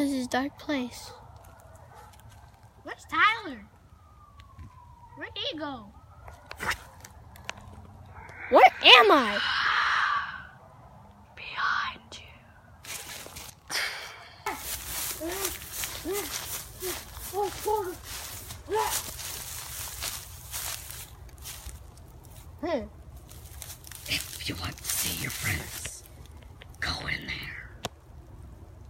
is this dark place? Where's Tyler? Where'd he go? Where am I? Behind you. If you want to see your friends, go in there.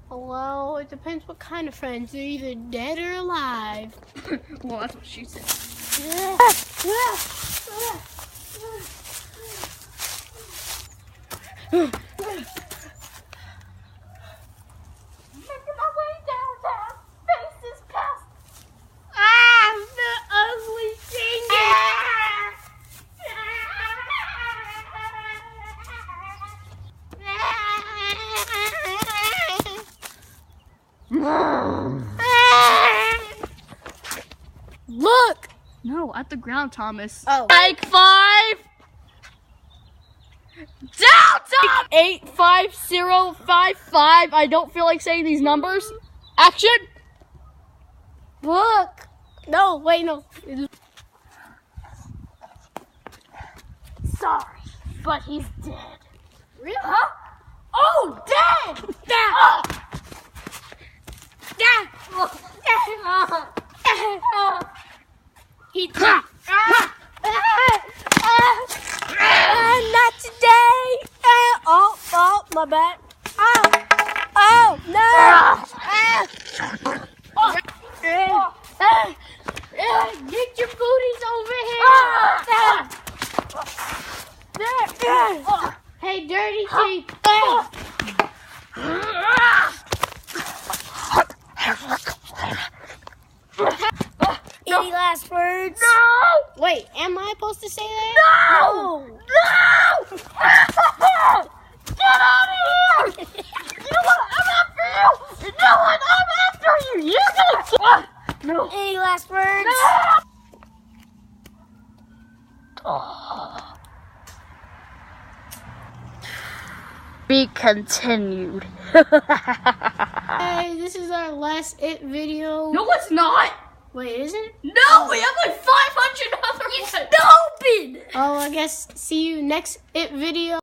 Well, it depends what kind of friends. They're either dead or alive. Well, that's what she said. Making my way downtown. Faces past. The ugly singer. Look! No, at the ground, Thomas. Oh. Like 5. Delta 85055. I don't feel like saying these numbers. Action. Look! No, wait, no. Sorry, but he's dead. Really? Huh? Oh, dead! Dad! He not today. Oh, my bad. Oh, no. Get your booties over here. Hey, dirty sheep. Any last words? No! Wait, am I supposed to say that? No! No! Get out of here! You know what? I'm after you! You know what? I'm after you! You're gonna get... No! Any last words? Be continued. Hey, this is our last IT video. No, it's not! Wait, is it? No, we have like 500 other ones! Oh, I guess see you next IT video.